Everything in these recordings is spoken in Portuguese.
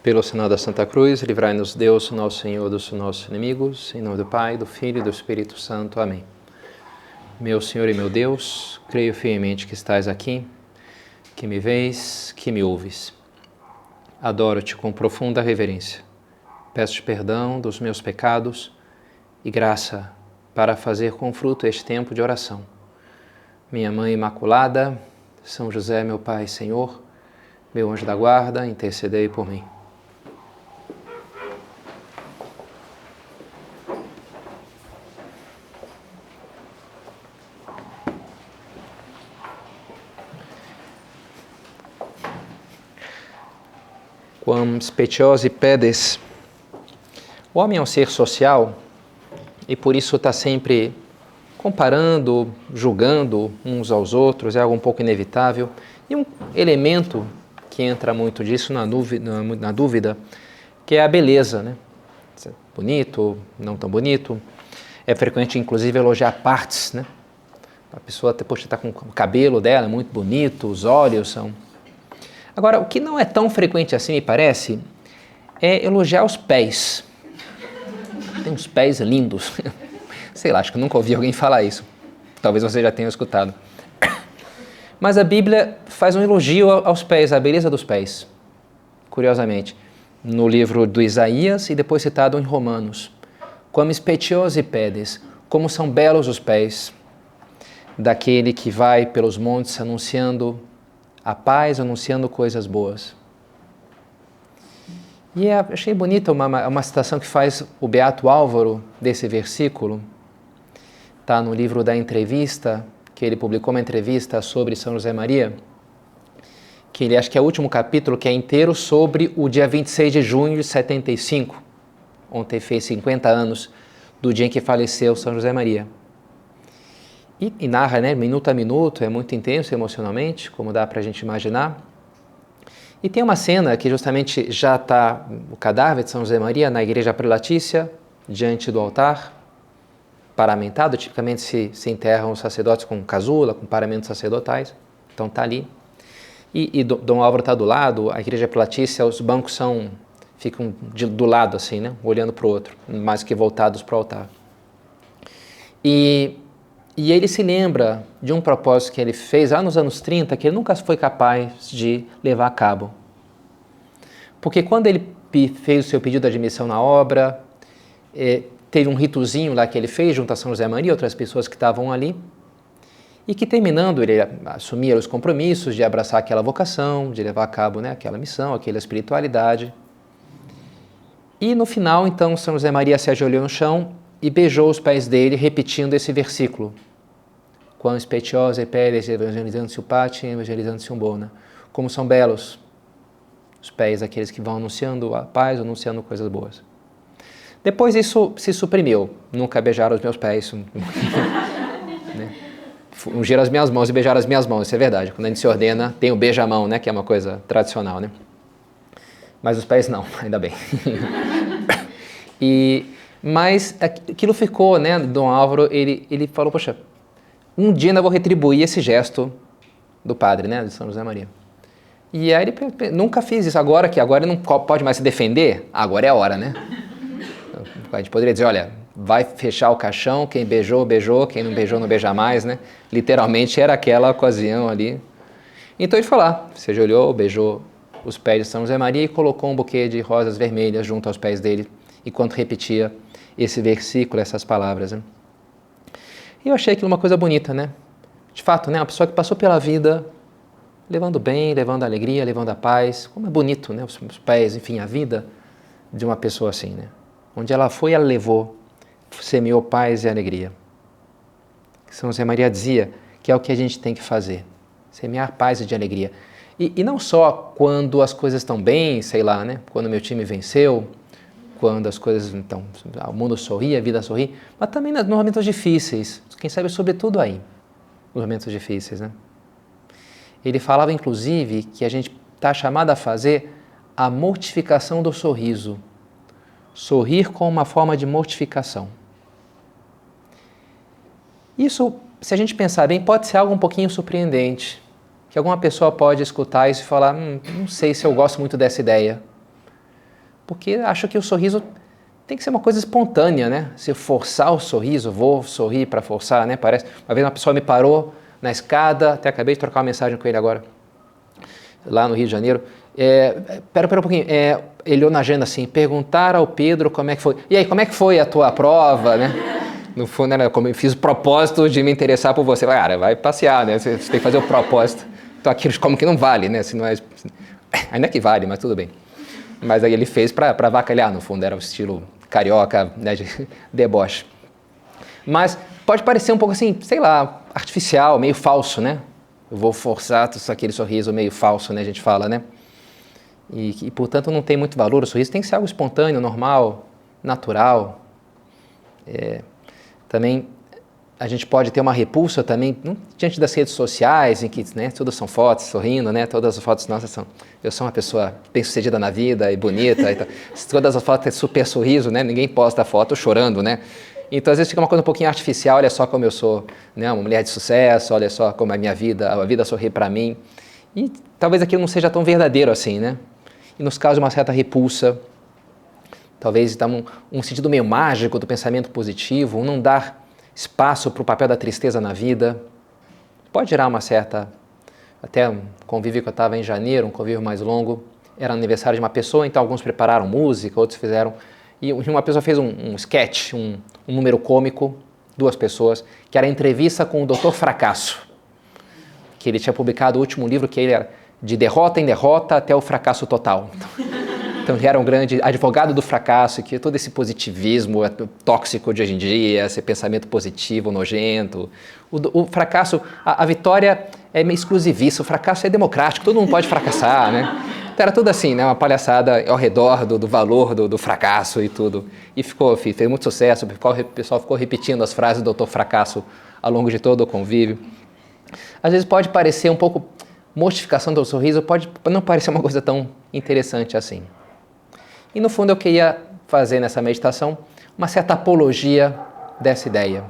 Pelo sinal da Santa Cruz, livrai-nos Deus, nosso Senhor, dos nossos inimigos, em nome do Pai, do Filho e do Espírito Santo. Amém. Meu Senhor e meu Deus, creio firmemente que estás aqui, que me vês, que me ouves. Adoro-te com profunda reverência. Peço-te perdão dos meus pecados e graça para fazer com fruto este tempo de oração. Minha Mãe Imaculada, São José, meu Pai e Senhor, meu anjo da guarda, intercedei por mim. Quam speciosi pedes. O homem é um ser social e por isso está sempre comparando, julgando uns aos outros, é algo um pouco inevitável. E um elemento que entra muito disso na dúvida, que é a beleza, né? Bonito, não tão bonito. É frequente, inclusive, elogiar partes, né? A pessoa está com o cabelo dela muito bonito, os olhos são... Agora, o que não é tão frequente assim, me parece, é elogiar os pés. Tem uns pés lindos. Sei lá, acho que nunca ouvi alguém falar isso. Talvez você já tenha escutado. Mas a Bíblia faz um elogio aos pés, à beleza dos pés. Curiosamente, no livro do Isaías e depois citado em Romanos. Quam speciosi pedes, como são belos os pés daquele que vai pelos montes anunciando a paz, anunciando coisas boas. E achei bonita uma citação que faz o Beato Álvaro desse versículo. Está no livro da entrevista, que ele publicou uma entrevista sobre São José Maria, que ele acho que é o último capítulo, que é inteiro sobre o dia 26 de junho de 75. Ontem fez 50 anos do dia em que faleceu São José Maria. E narra, né, minuto a minuto, é muito intenso emocionalmente, como dá para a gente imaginar. E tem uma cena que justamente já está o cadáver de São José Maria na igreja prelatícia, diante do altar, paramentado. Tipicamente se enterram os sacerdotes com casula, com paramentos sacerdotais. Então está ali. E Dom Álvaro está do lado, a igreja prelatícia, os bancos ficam do lado assim, né, olhando para o outro, mais que voltados para o altar. E ele se lembra de um propósito que ele fez lá nos anos 30, que ele nunca foi capaz de levar a cabo. Porque quando ele fez o seu pedido de admissão na obra, teve um ritozinho lá que ele fez junto a São José Maria e outras pessoas que estavam ali, e que terminando ele assumia os compromissos de abraçar aquela vocação, de levar a cabo, né, aquela missão, aquela espiritualidade. E no final, então, São José Maria se ajoelhou no chão e beijou os pés dele, repetindo esse versículo. Quam speciosi pedes evangelizationem patrem, evangelizationem bona. Como são belos os pés daqueles que vão anunciando a paz, anunciando coisas boas. Depois isso se suprimiu. Nunca beijaram os meus pés. Né? Ungir as minhas mãos e beijar as minhas mãos, isso é verdade. Quando a gente se ordena, tem o beija-mão, né, que é uma coisa tradicional, né? Mas os pés não, ainda bem. Mas aquilo ficou, né, Dom Álvaro, ele falou, poxa, um dia ainda vou retribuir esse gesto do padre, né, de São José Maria. E aí ele nunca fiz isso, agora ele não pode mais se defender, agora é a hora, né? A gente poderia dizer, olha, vai fechar o caixão, quem beijou, beijou, quem não beijou, não beija mais, né? Literalmente era aquela ocasião ali. Então ele foi lá, se ajoelhou, beijou os pés de São José Maria e colocou um buquê de rosas vermelhas junto aos pés dele, enquanto repetia esse versículo, essas palavras, né? E eu achei aquilo uma coisa bonita, né? De fato, né? Uma pessoa que passou pela vida levando bem, levando alegria, levando a paz. Como é bonito, né? Os pés, enfim, a vida de uma pessoa assim, né? Onde ela foi, ela levou, semeou paz e alegria. São José Maria dizia que é o que a gente tem que fazer, semear paz e alegria. E não só quando as coisas estão bem, sei lá, né? Quando meu time venceu, quando as coisas, então, o mundo sorri, a vida sorri, mas também nos momentos difíceis, quem sabe sobretudo aí, nos momentos difíceis, né? Ele falava, inclusive, que a gente está chamado a fazer a mortificação do sorriso, sorrir com uma forma de mortificação. Isso, se a gente pensar bem, pode ser algo um pouquinho surpreendente, que alguma pessoa pode escutar isso e falar, não sei se eu gosto muito dessa ideia. porque acho que o sorriso tem que ser uma coisa espontânea, né? Se eu forçar o sorriso, vou sorrir para forçar, né? Parece. Uma vez uma pessoa me parou na escada, até acabei de trocar uma mensagem com ele agora, lá no Rio de Janeiro. Pera um pouquinho. Ele olhou na agenda assim, perguntar ao Pedro como é que foi. E aí, como é que foi a tua prova, né? No fundo, era como eu fiz o propósito de me interessar por você. Cara, vai passear, né? Você tem que fazer o propósito. Então aquilo como que não vale, né? Se não é... Ainda que vale, mas tudo bem. Mas aí ele fez para avacalhar, no fundo, era o estilo carioca, né, de deboche. Mas pode parecer um pouco assim, sei lá, artificial, meio falso, né? Eu vou forçar aquele sorriso meio falso, né, a gente fala, né? E portanto não tem muito valor o sorriso, tem que ser algo espontâneo, normal, natural. Também a gente pode ter uma repulsa também diante das redes sociais, em que, né, todas são fotos sorrindo, né, todas as fotos nossas são... Eu sou uma pessoa bem-sucedida na vida e bonita, e tal. Todas as fotos têm super sorriso, né, ninguém posta foto chorando, né. Então às vezes fica uma coisa um pouquinho artificial, olha só como eu sou, né, uma mulher de sucesso, olha só como é a vida sorri para mim. E talvez aquilo não seja tão verdadeiro assim, né. E nos cause uma certa repulsa, talvez dá um sentido meio mágico do pensamento positivo, um não dar espaço para o papel da tristeza na vida. Pode gerar uma certa... Até um convívio que eu estava em janeiro, um convívio mais longo, era aniversário de uma pessoa, então alguns prepararam música, outros fizeram... E uma pessoa fez um sketch, um número cômico, 2 pessoas, que era a entrevista com o Dr. Fracasso, que ele tinha publicado o último livro, que ele era de derrota em derrota até o fracasso total. Então ele era um grande advogado do fracasso, que todo esse positivismo tóxico de hoje em dia, esse pensamento positivo, nojento. O fracasso, a vitória é meio exclusivista, o fracasso é democrático, todo mundo pode fracassar, né? Então era tudo assim, né? Uma palhaçada ao redor do valor do fracasso e tudo. E fez muito sucesso, o pessoal ficou repetindo as frases do Dr. Fracasso ao longo de todo o convívio. Às vezes pode parecer um pouco mortificação do sorriso, pode não parecer uma coisa tão interessante assim. E no fundo eu queria fazer nessa meditação uma certa apologia dessa ideia,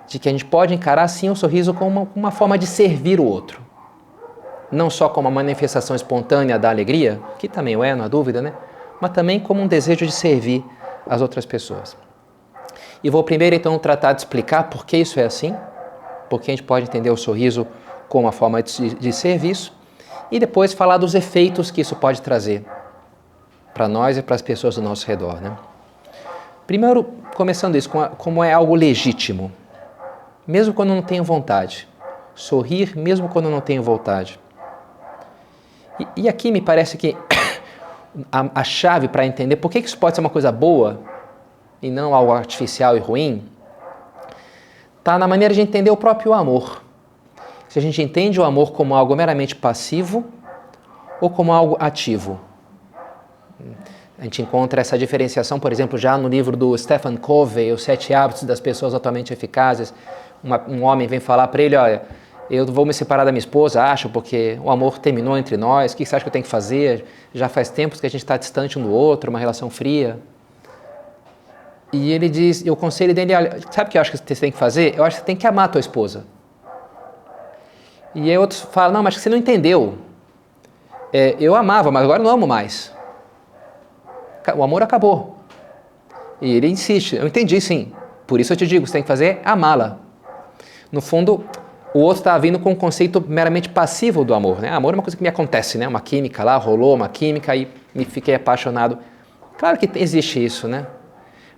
de que a gente pode encarar sim o sorriso como uma forma de servir o outro. Não só como uma manifestação espontânea da alegria, que também é, não há dúvida, né? Mas também como um desejo de servir as outras pessoas. E vou primeiro então tratar de explicar por que isso é assim, porque a gente pode entender o sorriso como uma forma de serviço, e depois falar dos efeitos que isso pode trazer para nós e para as pessoas do nosso redor, né? Primeiro, começando isso, como é algo legítimo, mesmo quando não tenho vontade. Sorrir mesmo quando não tenho vontade. E aqui me parece que a chave para entender por que isso pode ser uma coisa boa e não algo artificial e ruim, está na maneira de entender o próprio amor. Se a gente entende o amor como algo meramente passivo ou como algo ativo. A gente encontra essa diferenciação, por exemplo, já no livro do Stephen Covey, Os 7 Hábitos das Pessoas Altamente Eficazes. Um homem vem falar para ele, olha, eu vou me separar da minha esposa, acho, porque o amor terminou entre nós, o que você acha que eu tenho que fazer? Já faz tempos que a gente está distante um do outro, uma relação fria. E ele diz, e o conselho dele, olha, sabe o que eu acho que você tem que fazer? Eu acho que você tem que amar a tua esposa. E aí outros falam, não, mas você não entendeu. Eu amava, mas agora não amo mais. O amor acabou. E ele insiste, eu entendi sim, por isso eu te digo, você tem que fazer amá-la. No fundo, o outro está vindo com um conceito meramente passivo do amor, né? Amor é uma coisa que me acontece, né? Uma química lá, rolou uma química e me fiquei apaixonado. Claro que existe isso, né?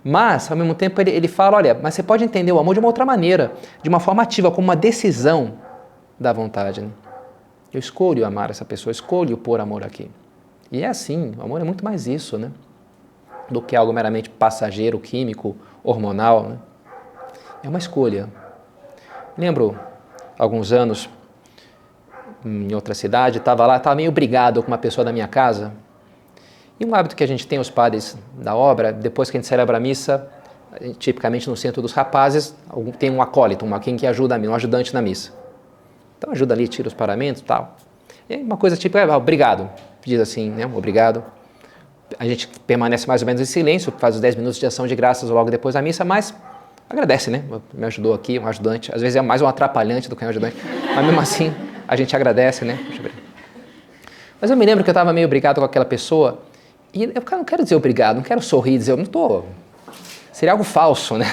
Mas, ao mesmo tempo, ele fala, olha, mas você pode entender o amor de uma outra maneira, de uma forma ativa, como uma decisão da vontade, né? Eu escolho amar essa pessoa, escolho pôr amor aqui. E é assim, o amor é muito mais isso, né? Do que algo meramente passageiro, químico, hormonal, né? É uma escolha. Lembro, alguns anos, em outra cidade, estava meio brigado com uma pessoa da minha casa. E um hábito que a gente tem, os padres da obra, depois que a gente celebra a missa, tipicamente no centro dos rapazes, tem um acólito, alguém que ajuda, um ajudante na missa. Então ajuda ali, tira os paramentos e tal. E uma coisa tipo, obrigado, diz assim, né, obrigado. A gente permanece mais ou menos em silêncio, faz os 10 minutos de ação de graças logo depois da missa, mas agradece, né? Me ajudou aqui, um ajudante. Às vezes é mais um atrapalhante do que um ajudante, mas mesmo assim a gente agradece, né? Mas eu me lembro que eu estava meio brigado com aquela pessoa E eu, cara, não quero dizer obrigado, não quero sorrir, dizer, eu não tô... Seria algo falso, né?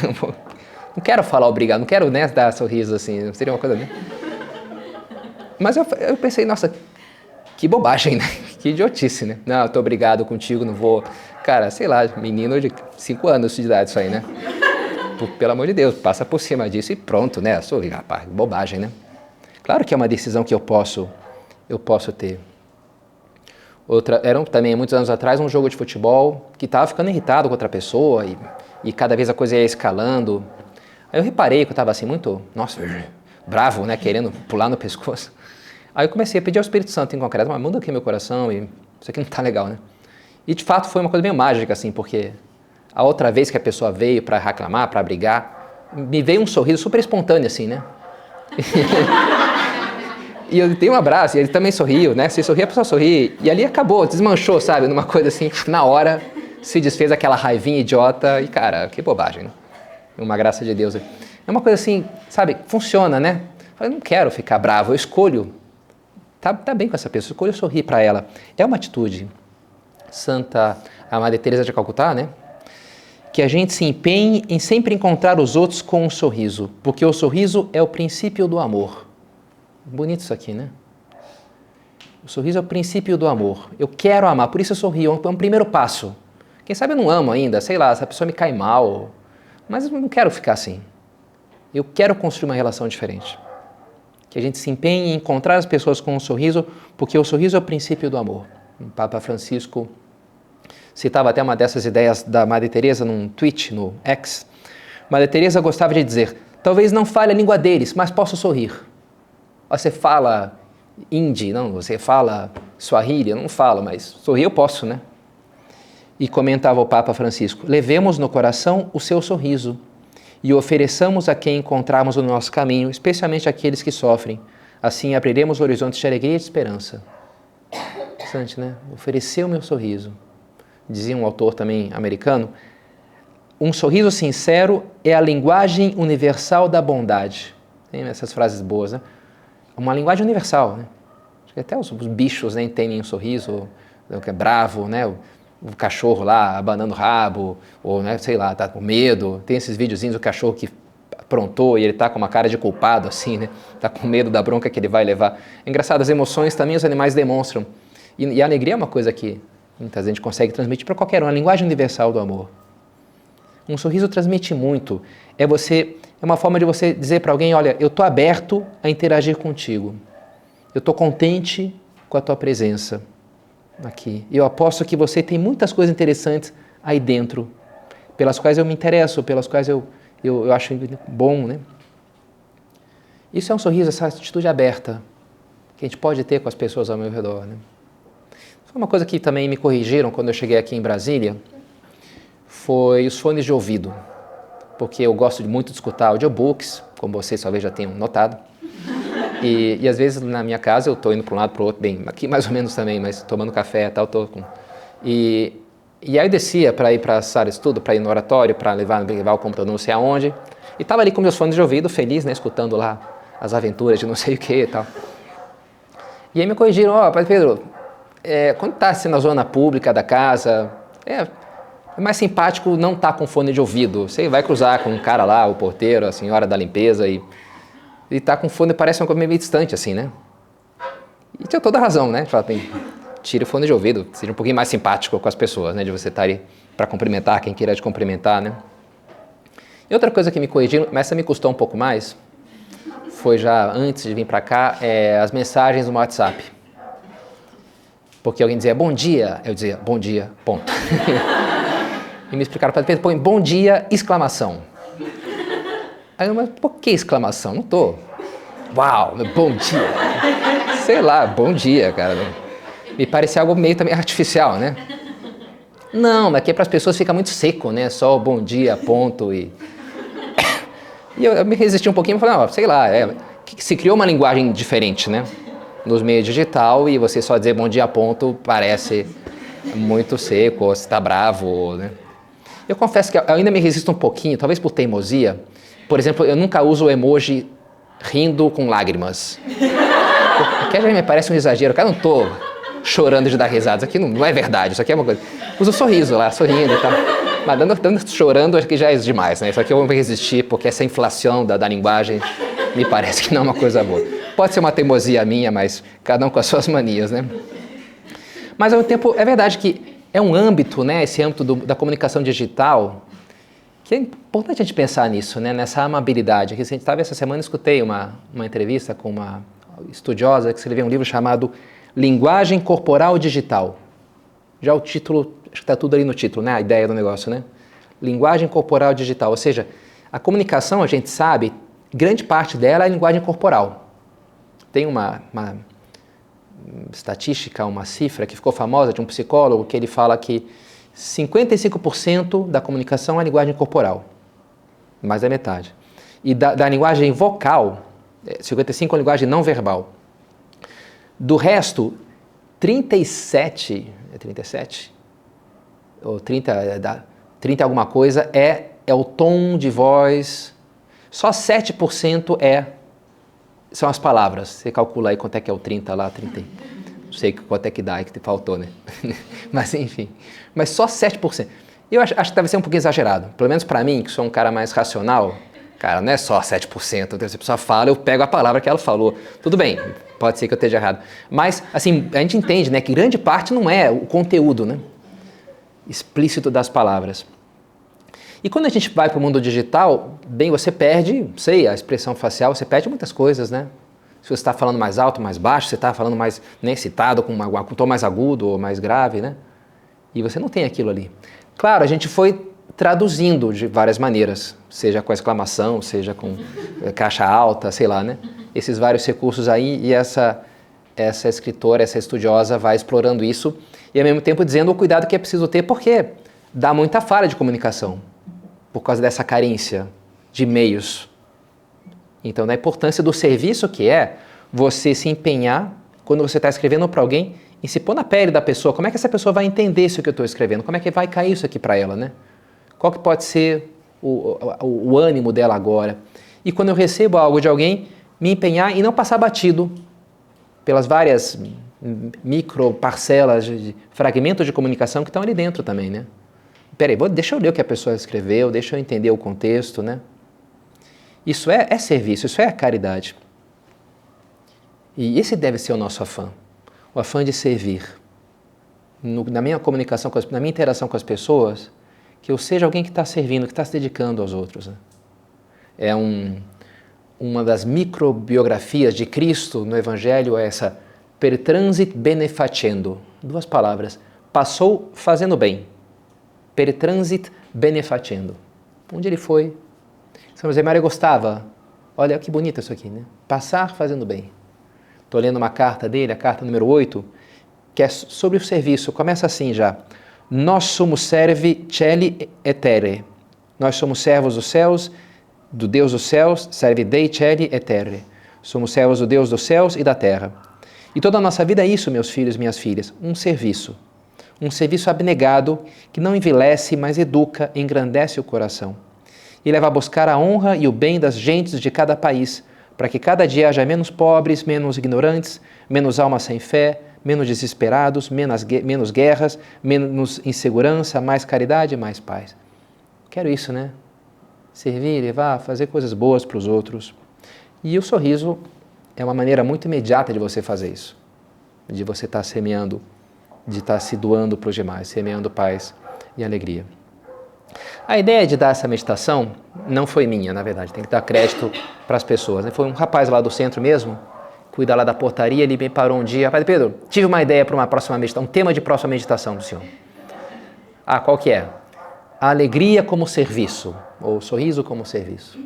Não quero falar obrigado, não quero, né, dar sorriso assim, seria uma coisa... Né? Mas eu pensei, nossa, que bobagem, né? Que idiotice, né? Não, eu tô obrigado contigo, não vou... Cara, sei lá, menino de 5 anos de idade isso aí, né? Pelo amor de Deus, passa por cima disso e pronto, né? Sorri, rapaz, bobagem, né? Claro que é uma decisão que eu posso ter. Outra, era também, muitos anos atrás, um jogo de futebol que estava ficando irritado com outra pessoa e cada vez a coisa ia escalando. Aí eu reparei que eu estava assim muito, nossa, bravo, né, querendo pular no pescoço. Aí eu comecei a pedir ao Espírito Santo em concreto, mas muda aqui meu coração e isso aqui não está legal, né? E de fato foi uma coisa meio mágica, assim, porque a outra vez que a pessoa veio para reclamar, para brigar, me veio um sorriso super espontâneo, assim, né? E eu dei um abraço, e ele também sorriu, né? Se sorrir, a pessoa sorri. E ali acabou, desmanchou, sabe? Numa coisa assim, na hora, se desfez aquela raivinha idiota. E, cara, que bobagem, né? Uma graça de Deus. É uma coisa assim, sabe? Funciona, né? Eu não quero ficar bravo, eu escolho. Tá bem com essa pessoa, eu escolho sorrir para ela. É uma atitude. Santa a Madre Teresa de Calcutá, né? Que a gente se empenhe em sempre encontrar os outros com um sorriso, porque o sorriso é o princípio do amor. Bonito isso aqui, né? O sorriso é o princípio do amor. Eu quero amar, por isso eu sorrio. É um primeiro passo. Quem sabe eu não amo ainda, sei lá, essa pessoa me cai mal. Mas eu não quero ficar assim. Eu quero construir uma relação diferente. Que a gente se empenhe em encontrar as pessoas com um sorriso, porque o sorriso é o princípio do amor. O Papa Francisco citava até uma dessas ideias da Madre Teresa num tweet no X. Madre Teresa gostava de dizer, talvez não fale a língua deles, mas posso sorrir. Você fala hindi, não, você fala swahili, eu não falo, mas sorrir eu posso, né? E comentava o Papa Francisco, levemos no coração o seu sorriso e o ofereçamos a quem encontrarmos no nosso caminho, especialmente aqueles que sofrem. Assim abriremos horizontes de alegria e de esperança. Interessante, né? Oferecer o meu sorriso. Dizia um autor também americano, um sorriso sincero é a linguagem universal da bondade. Tem essas frases boas, né? Uma linguagem universal, né? Acho que até os bichos, né, entendem um sorriso, que é bravo, né? O cachorro lá abanando o rabo, ou, né, sei lá, tá com medo. Tem esses videozinhos do cachorro que aprontou e ele tá com uma cara de culpado, assim, né? Tá com medo da bronca que ele vai levar. É engraçado, as emoções também os animais demonstram. E a alegria é uma coisa que muitas vezes a gente consegue transmitir para qualquer um, a linguagem universal do amor. Um sorriso transmite muito. É uma forma de você dizer para alguém, olha, eu estou aberto a interagir contigo. Eu estou contente com a tua presença aqui. Eu aposto que você tem muitas coisas interessantes aí dentro, pelas quais eu me interesso, pelas quais eu acho bom, né? Isso é um sorriso, essa atitude aberta que a gente pode ter com as pessoas ao meu redor, né? Foi uma coisa que também me corrigiram quando eu cheguei aqui em Brasília, foi os fones de ouvido, porque eu gosto muito de escutar audiobooks, como vocês talvez já tenham notado, e às vezes na minha casa eu estou indo para um lado para o outro, bem, aqui mais ou menos também, mas tomando café e tal, e aí eu descia para ir para a sala de estudo, para ir no oratório, para levar o computador não sei aonde, e estava ali com meus fones de ouvido, feliz, né, escutando lá as aventuras de não sei o que e tal. E aí me corrigiram, Pai Pedro, quando está assim na zona pública da casa, é mais simpático não estar com fone de ouvido. Você vai cruzar com um cara lá, o porteiro, a senhora da limpeza, e tá com fone, parece uma coisa meio distante, assim, né? E tinha toda a razão, né? Fala, tire o fone de ouvido, seja um pouquinho mais simpático com as pessoas, né? De você estar aí para cumprimentar quem queira te cumprimentar, né? E outra coisa que me corrigiram, mas essa me custou um pouco mais, foi já antes de vir para cá, as mensagens no WhatsApp. Porque alguém dizia, bom dia, eu dizia, bom dia, ponto. E me explicaram, Pedro, põe bom dia, exclamação. Aí eu, mas por que exclamação? Não tô. Uau, bom dia. Sei lá, bom dia, cara. Me parecia algo meio também artificial, né? Não, mas aqui para as pessoas fica muito seco, né? Só bom dia, ponto e eu me resisti um pouquinho e falei, não, sei lá, se criou uma linguagem diferente, né? Nos meios digital e você só dizer bom dia, ponto, parece muito seco, ou você está bravo, né? Eu confesso que eu ainda me resisto um pouquinho, talvez por teimosia. Por exemplo, eu nunca uso o emoji rindo com lágrimas. Porque já me parece um exagero. Cara, não tô chorando de dar risada. Isso aqui não é verdade, isso aqui é uma coisa. Usa o sorriso lá, sorrindo e tal. Mas dando chorando, acho que já é demais, né? Isso aqui eu vou resistir, porque essa inflação da linguagem me parece que não é uma coisa boa. Pode ser uma teimosia minha, mas cada um com as suas manias, né? Mas, ao mesmo tempo, é verdade que é um âmbito, né? Esse âmbito da comunicação digital, que é importante a gente pensar nisso, né? Nessa amabilidade. Aqui, a gente estava essa semana, escutei uma entrevista com uma estudiosa que escreveu um livro chamado Linguagem Corporal Digital. Já o título, acho que está tudo ali no título, né? A ideia do negócio, né? Linguagem Corporal Digital, ou seja, a comunicação, a gente sabe, grande parte dela é linguagem corporal. Tem uma estatística, uma cifra que ficou famosa de um psicólogo que ele fala que 55% da comunicação é linguagem corporal, mais da metade. E da linguagem vocal, 55% é linguagem não verbal. Do resto, 37, ou 30 alguma coisa é o tom de voz, só 7% são as palavras. Você calcula aí quanto é que é o 30 lá, 30, não sei quanto é que dá, é que te faltou, né? Mas enfim, mas só 7%. Eu acho que deve ser um pouquinho exagerado, pelo menos para mim, que sou um cara mais racional, cara, não é só 7%, se a pessoa fala, eu pego a palavra que ela falou. Tudo bem, pode ser que eu esteja errado, mas assim, a gente entende, né, que grande parte não é o conteúdo, né, explícito das palavras. E quando a gente vai para o mundo digital, bem, você perde, a expressão facial, você perde muitas coisas, né? Se você está falando mais alto, mais baixo, você está falando mais, né, excitado, com um tom mais agudo ou mais grave, né? E você não tem aquilo ali. Claro, a gente foi traduzindo de várias maneiras, seja com exclamação, seja com caixa alta, sei lá, né? Esses vários recursos aí, e essa escritora, essa estudiosa vai explorando isso e ao mesmo tempo dizendo o cuidado que é preciso ter, porque dá muita falha de comunicação por causa dessa carência de meios. Então, da importância do serviço que é você se empenhar quando você está escrevendo para alguém e se pôr na pele da pessoa. Como é que essa pessoa vai entender isso que eu estou escrevendo? Como é que vai cair isso aqui para ela, né? Qual que pode ser o ânimo dela agora? E quando eu recebo algo de alguém, me empenhar e não passar batido pelas várias micro parcelas de fragmentos de comunicação que estão ali dentro também, né? Peraí, deixa eu ler o que a pessoa escreveu, deixa eu entender o contexto, né? Isso é serviço, isso é a caridade. E esse deve ser o nosso afã, o afã de servir. Na minha comunicação, na minha interação com as pessoas, que eu seja alguém que está servindo, que está se dedicando aos outros, né? É uma das microbiografias de Cristo no Evangelho, é essa per transit benefacendo, 2 palavras, passou fazendo bem. Per transit benefacendo. Onde ele foi? São José Maria gostava. Olha que bonito isso aqui, né? Passar fazendo bem. Estou lendo uma carta dele, a carta número 8, que é sobre o serviço. Começa assim já. Nós somos servi celi et terre. Nós somos servos dos céus, do Deus dos céus, servi Dei celi et terre. Somos servos do Deus dos céus e da terra. E toda a nossa vida é isso, meus filhos e minhas filhas, um serviço. Um serviço abnegado que não envelhece, mas educa, engrandece o coração. E leva a buscar a honra e o bem das gentes de cada país, para que cada dia haja menos pobres, menos ignorantes, menos almas sem fé, menos desesperados, menos guerras, menos insegurança, mais caridade e mais paz. Quero isso, né? Servir, levar, fazer coisas boas para os outros. E o sorriso é uma maneira muito imediata de você fazer isso, de você estar semeando, de estar se doando para os demais, semeando paz e alegria. A ideia de dar essa meditação não foi minha, na verdade, tem que dar crédito para as pessoas, né? Foi um rapaz lá do centro mesmo, cuida lá da portaria, ele me parou um dia, Padre Pedro, tive uma ideia para uma próxima meditação, um tema de próxima meditação do senhor. Ah, qual que é? A alegria como serviço, ou sorriso como serviço.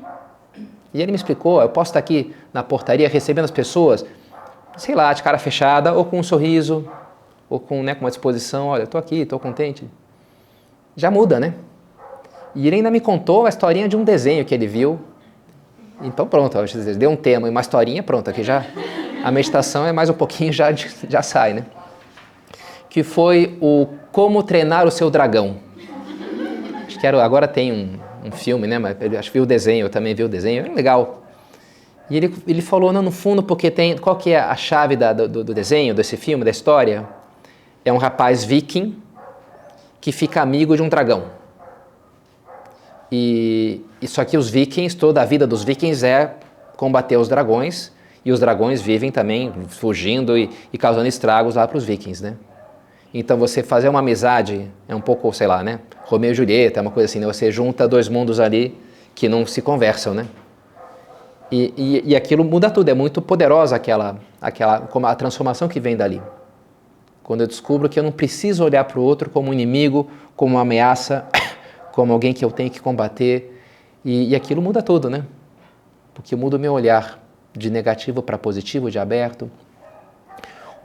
E ele me explicou, eu posso estar aqui na portaria recebendo as pessoas, sei lá, de cara fechada, ou com um sorriso, ou com, né, com uma disposição, olha, estou aqui, estou contente. Já muda, né? E ele ainda me contou a historinha de um desenho que ele viu. Então pronto, deu um tema e uma historinha, pronto, aqui já a meditação é mais um pouquinho, já sai, né? Que foi o Como Treinar o Seu Dragão. Acho que agora tem um filme, né? Mas acho que vi o desenho, eu também vi o desenho, é legal. E ele falou, não, no fundo, porque tem, qual que é a chave do desenho, desse filme, da história? é um rapaz viking que fica amigo de um dragão. E só que os vikings, toda a vida dos vikings é combater os dragões, e os dragões vivem também fugindo e causando estragos lá para os vikings, né? Então você fazer uma amizade é um pouco, sei lá, né? Romeu e Julieta, é uma coisa assim, né? Você junta dois mundos ali que não se conversam, né? E aquilo muda tudo, é muito poderosa como a transformação que vem dali. Quando eu descubro que eu não preciso olhar para o outro como um inimigo, como uma ameaça, como alguém que eu tenho que combater, e aquilo muda tudo, né? Porque muda o meu olhar de negativo para positivo, de aberto.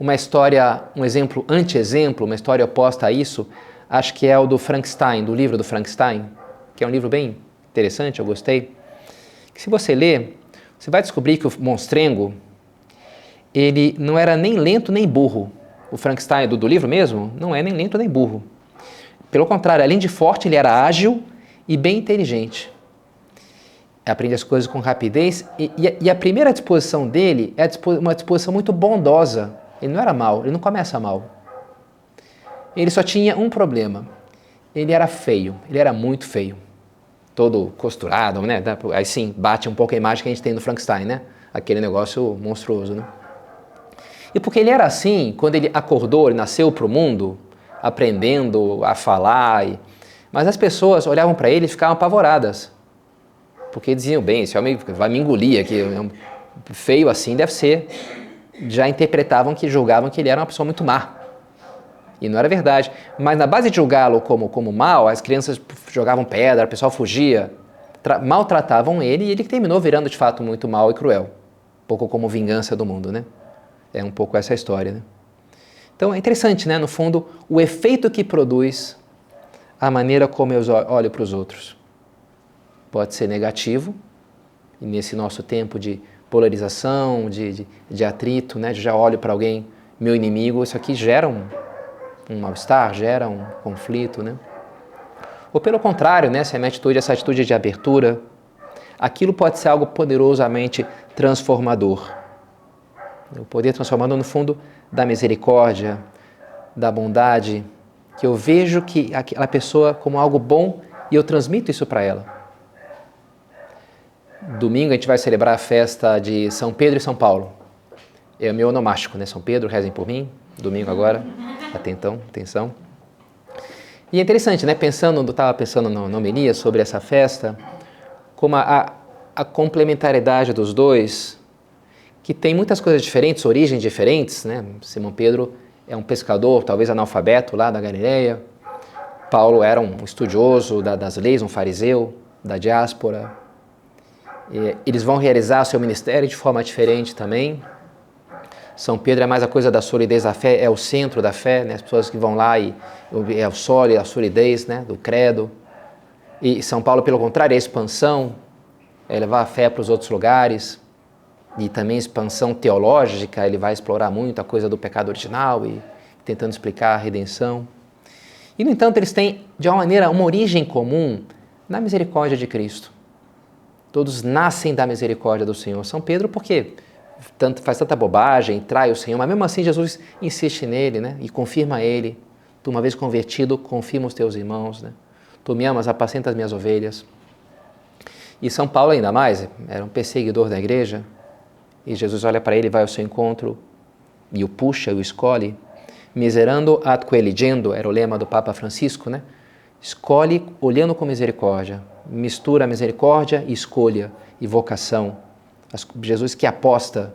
Uma história, um exemplo anti-exemplo, uma história oposta a isso, acho que é o do Frankenstein, do livro do Frankenstein, que é um livro bem interessante, eu gostei. Que se você ler, você vai descobrir que o monstrengo, ele não era nem lento nem burro. O Frankenstein do livro mesmo, não é nem lento nem burro. Pelo contrário, além de forte, ele era ágil e bem inteligente. Aprende as coisas com rapidez e a primeira disposição dele é uma disposição muito bondosa. Ele não era mau, ele não começa mal. Ele só tinha um problema. Ele era feio, ele era muito feio. Todo costurado, né? Aí sim, bate um pouco a imagem que a gente tem do Frankenstein, né? Aquele negócio monstruoso, né? E porque ele era assim, quando ele acordou, ele nasceu para o mundo, aprendendo a falar, mas as pessoas olhavam para ele e ficavam apavoradas. Porque diziam, bem, esse homem vai me engolir aqui, feio assim deve ser. Já interpretavam julgavam que ele era uma pessoa muito má. E não era verdade. Mas na base de julgá-lo como mal, as crianças jogavam pedra, o pessoal fugia, maltratavam ele e ele terminou virando de fato muito mal e cruel. Um pouco como vingança do mundo, né? É um pouco essa história, né? Então é interessante, né? No fundo, o efeito que produz a maneira como eu olho para os outros. Pode ser negativo, e nesse nosso tempo de polarização, de atrito, né? De já olho para alguém, meu inimigo, isso aqui gera um mal-estar, gera um conflito, né? Ou pelo contrário, né? Se a minha atitude, essa atitude de abertura, aquilo pode ser algo poderosamente transformador. O poder transformador, no fundo, da misericórdia, da bondade, que eu vejo que aquela pessoa como algo bom e eu transmito isso para ela. Domingo a gente vai celebrar a festa de São Pedro e São Paulo. É o meu onomástico, né? São Pedro, rezem por mim. Domingo agora, atenção. E é interessante, né? Estava pensando na homilia sobre essa festa, como a complementariedade dos dois, que tem muitas coisas diferentes, origens diferentes, né? Simão Pedro é um pescador, talvez analfabeto lá da Galileia. Paulo era um estudioso das leis, um fariseu da diáspora. Eles vão realizar seu ministério de forma diferente também. São Pedro é mais a coisa da solidez da fé, é o centro da fé, né? As pessoas que vão lá e é o sólido, a solidez, né? Do credo. E São Paulo, pelo contrário, é a expansão, é levar a fé para os outros lugares. E também expansão teológica, ele vai explorar muito a coisa do pecado original e tentando explicar a redenção. E, no entanto, eles têm, de uma maneira, uma origem comum na misericórdia de Cristo. Todos nascem da misericórdia do Senhor. São Pedro, porque faz tanta bobagem, trai o Senhor, mas mesmo assim Jesus insiste nele, né? E confirma ele. Tu, uma vez convertido, confirma os teus irmãos, né? Tu me amas, apacenta as minhas ovelhas. E São Paulo ainda mais, era um perseguidor da igreja, e Jesus olha para ele, vai ao seu encontro, e o puxa, e o escolhe. Miserando ad coeligendo, era o lema do Papa Francisco, né? Escolhe olhando com misericórdia. Mistura misericórdia e escolha e vocação. Jesus que aposta,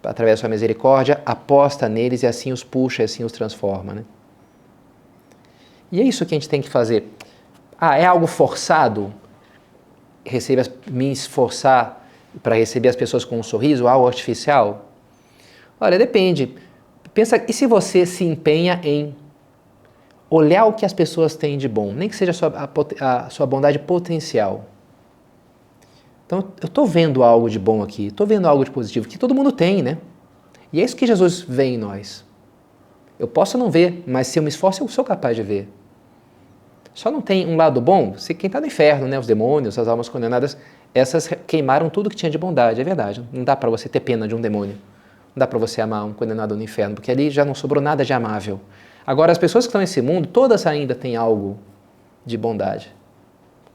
através da sua misericórdia, aposta neles e assim os puxa, e assim os transforma, né? E é isso que a gente tem que fazer. É algo forçado? Me esforçar para receber as pessoas com um sorriso, algo artificial? Olha, depende. Pensa, e se você se empenha em olhar o que as pessoas têm de bom, nem que seja a sua bondade potencial. Então, eu estou vendo algo de bom aqui, estou vendo algo de positivo, que todo mundo tem, né? E é isso que Jesus vê em nós. Eu posso não ver, mas se eu me esforço, eu sou capaz de ver. Só não tem um lado bom, quem está no inferno, né? Os demônios, as almas condenadas, essas queimaram tudo que tinha de bondade, é verdade. Não dá para você ter pena de um demônio. Não dá para você amar um condenado no inferno, porque ali já não sobrou nada de amável. Agora, as pessoas que estão nesse mundo, todas ainda têm algo de bondade,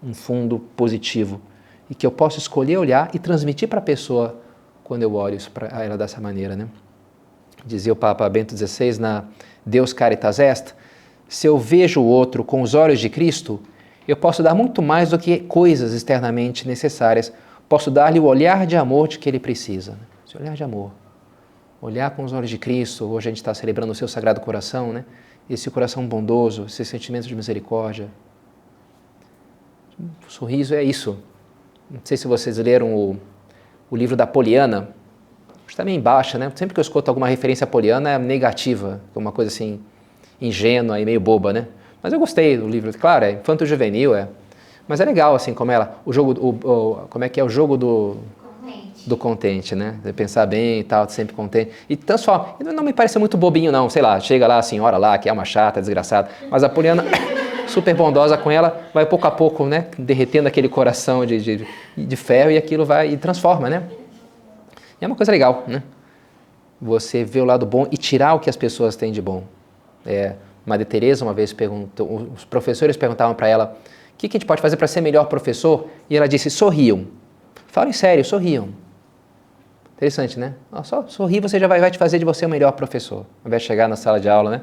um fundo positivo, e que eu posso escolher olhar e transmitir para a pessoa quando eu olho para ela dessa maneira, né? Dizia o Papa Bento XVI na Deus Caritas Est, se eu vejo o outro com os olhos de Cristo, eu posso dar muito mais do que coisas externamente necessárias, posso dar-lhe o olhar de amor de que ele precisa, né? Esse olhar de amor. Olhar com os olhos de Cristo, hoje a gente está celebrando o seu Sagrado Coração, né? Esse coração bondoso, esse sentimento de misericórdia. O sorriso é isso. Não sei se vocês leram o livro da Poliana, está meio baixa, né? Sempre que eu escuto alguma referência a Poliana é negativa, uma coisa assim, ingênua e meio boba, né? Mas eu gostei do livro, claro, é infanto-juvenil, mas é legal, assim, como ela, como é que é o jogo do contente, né? De pensar bem e tal, sempre contente. E transforma. Não me parece muito bobinho, não. Sei lá, chega lá a senhora lá, que é uma chata, desgraçada. Mas a Poliana, super bondosa com ela, vai pouco a pouco, né? Derretendo aquele coração de ferro e aquilo vai e transforma, né? E é uma coisa legal, né? Você vê o lado bom e tirar o que as pessoas têm de bom. Madre Teresa uma vez perguntou, os professores perguntavam para ela, o que a gente pode fazer para ser melhor professor? E ela disse, sorriam. Falem sério, sorriam. Interessante, né? Só sorrir você já vai te fazer de você o melhor professor. Ao invés de chegar na sala de aula, né?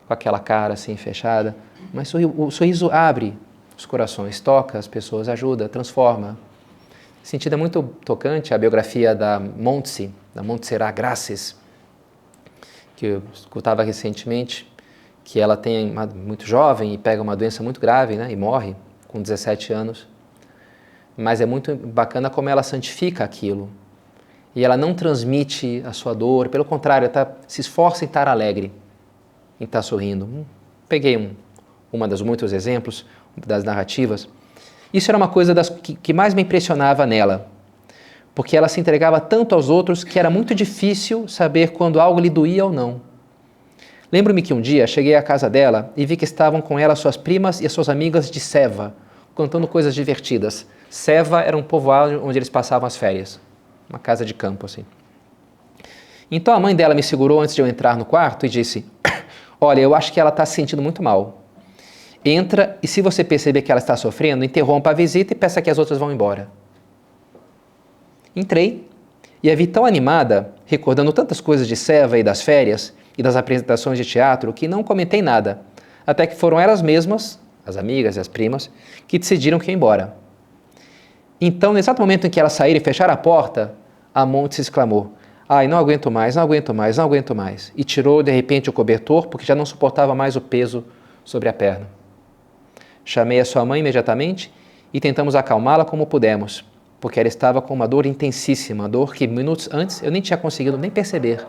Com aquela cara assim fechada. Mas o sorriso abre os corações, toca as pessoas, ajuda, transforma. Nesse sentido é muito tocante a biografia da Montse, da Montserrat Graces, que eu escutava recentemente, que ela tem muito jovem e pega uma doença muito grave, né? E morre com 17 anos. Mas é muito bacana como ela santifica aquilo. E ela não transmite a sua dor, pelo contrário, ela se esforça em estar alegre, em estar sorrindo. Peguei uma dos muitos exemplos, das narrativas. Isso era uma coisa que mais me impressionava nela, porque ela se entregava tanto aos outros que era muito difícil saber quando algo lhe doía ou não. Lembro-me que um dia cheguei à casa dela e vi que estavam com ela suas primas e as suas amigas de Seva, contando coisas divertidas. Seva era um povoado onde eles passavam as férias. Uma casa de campo, assim. Então a mãe dela me segurou antes de eu entrar no quarto e disse, olha, eu acho que ela está se sentindo muito mal. Entra e se você perceber que ela está sofrendo, interrompa a visita e peça que as outras vão embora. Entrei e a vi tão animada, recordando tantas coisas de Seva e das férias e das apresentações de teatro, que não comentei nada, até que foram elas mesmas, as amigas e as primas, que decidiram que ia embora. Então, no exato momento em que elas saíram e fecharam a porta, a Monte exclamou, ai, não aguento mais, não aguento mais, não aguento mais. E tirou, de repente, o cobertor, porque já não suportava mais o peso sobre a perna. Chamei a sua mãe imediatamente e tentamos acalmá-la como pudemos, porque ela estava com uma dor intensíssima, dor que minutos antes eu nem tinha conseguido nem perceber.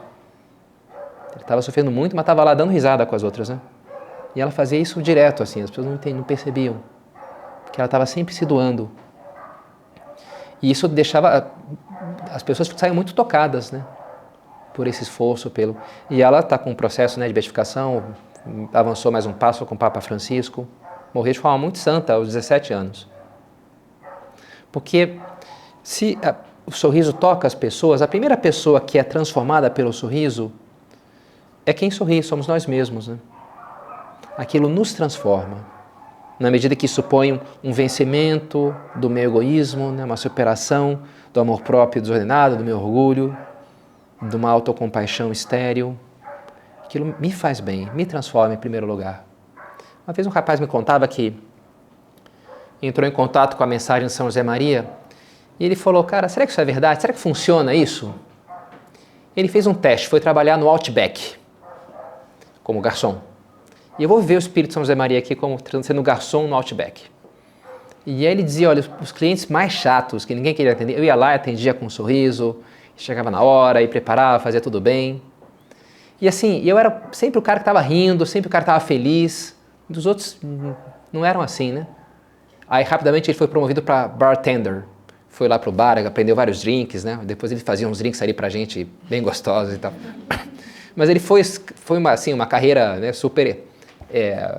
Ele estava sofrendo muito, mas estava lá dando risada com as outras, né? E ela fazia isso direto, assim, as pessoas não percebiam, porque ela estava sempre se doando. E isso deixava, as pessoas saíam muito tocadas, né, por esse esforço. E ela está com um processo, né, de beatificação, avançou mais um passo com o Papa Francisco, morreu de forma muito santa aos 17 anos. Porque se o sorriso toca as pessoas, a primeira pessoa que é transformada pelo sorriso é quem sorri, somos nós mesmos, né? Aquilo nos transforma. Na medida que supõe um vencimento do meu egoísmo, né, uma superação do amor próprio desordenado, do meu orgulho, de uma autocompaixão estéril. Aquilo me faz bem, me transforma em primeiro lugar. Uma vez um rapaz me contava que entrou em contato com a mensagem de São José Maria e ele falou, cara, será que isso é verdade? Será que funciona isso? Ele fez um teste, foi trabalhar no Outback como garçom. E eu vou ver o Espírito de São José Maria aqui como sendo garçom no Outback. E aí ele dizia, olha, os clientes mais chatos, que ninguém queria atender, eu ia lá e atendia com um sorriso, chegava na hora e preparava, fazia tudo bem. E assim, eu era sempre o cara que estava rindo, sempre o cara que estava feliz. Os outros não eram assim, né? Aí rapidamente ele foi promovido para bartender. Foi lá pro bar, aprendeu vários drinks, né? Depois ele fazia uns drinks ali pra gente, bem gostosos e tal. Mas ele foi uma carreira, né, super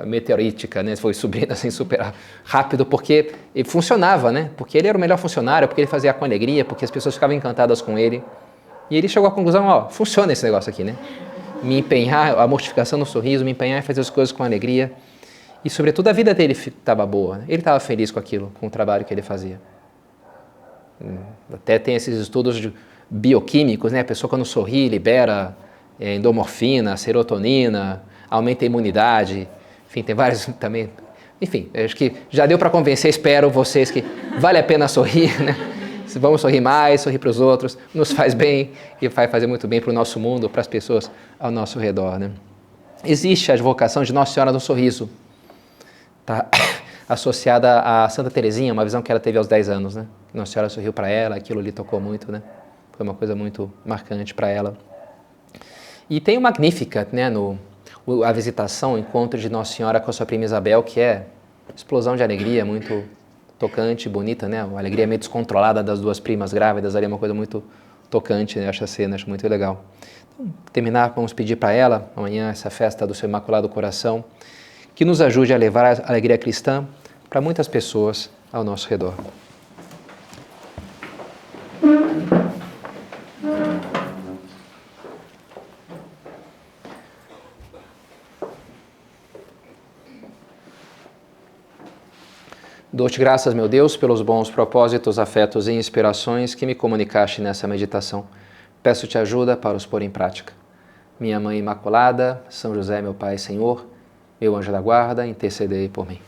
meteorítica, né? Foi subindo assim super rápido, porque ele funcionava, né? Porque ele era o melhor funcionário, porque ele fazia com alegria, porque as pessoas ficavam encantadas com ele. E ele chegou à conclusão, ó, funciona esse negócio aqui, né? me empenhar, a mortificação no sorriso, me empenhar em fazer as coisas com alegria. E, sobretudo, a vida dele estava boa. Ele estava feliz com aquilo, com o trabalho que ele fazia. Até tem esses estudos bioquímicos, né? A pessoa quando sorri libera endorfina, serotonina, aumenta a imunidade. Enfim, tem vários também. Enfim, acho que já deu para convencer, espero vocês, que vale a pena sorrir, né? Vamos sorrir mais, sorrir para os outros, nos faz bem e vai fazer muito bem para o nosso mundo, para as pessoas ao nosso redor, né? Existe a advocação de Nossa Senhora do Sorriso, tá associada a Santa Teresinha, uma visão que ela teve aos 10 anos, né? Nossa Senhora sorriu para ela, aquilo lhe tocou muito, né? Foi uma coisa muito marcante para ela. E tem o Magnificat, né? A visitação, o encontro de Nossa Senhora com a sua prima Isabel, que é explosão de alegria, muito tocante, bonita, né? A alegria meio descontrolada das duas primas grávidas, ali é uma coisa muito tocante, né? Essa cena, acho muito legal. Então, terminar, vamos pedir para ela, amanhã, essa festa do seu Imaculado Coração, que nos ajude a levar a alegria cristã para muitas pessoas ao nosso redor. Dou-te graças, meu Deus, pelos bons propósitos, afetos e inspirações que me comunicaste nessa meditação. Peço-te ajuda para os pôr em prática. Minha Mãe Imaculada, São José, meu Pai e Senhor, meu anjo da guarda, intercedei por mim.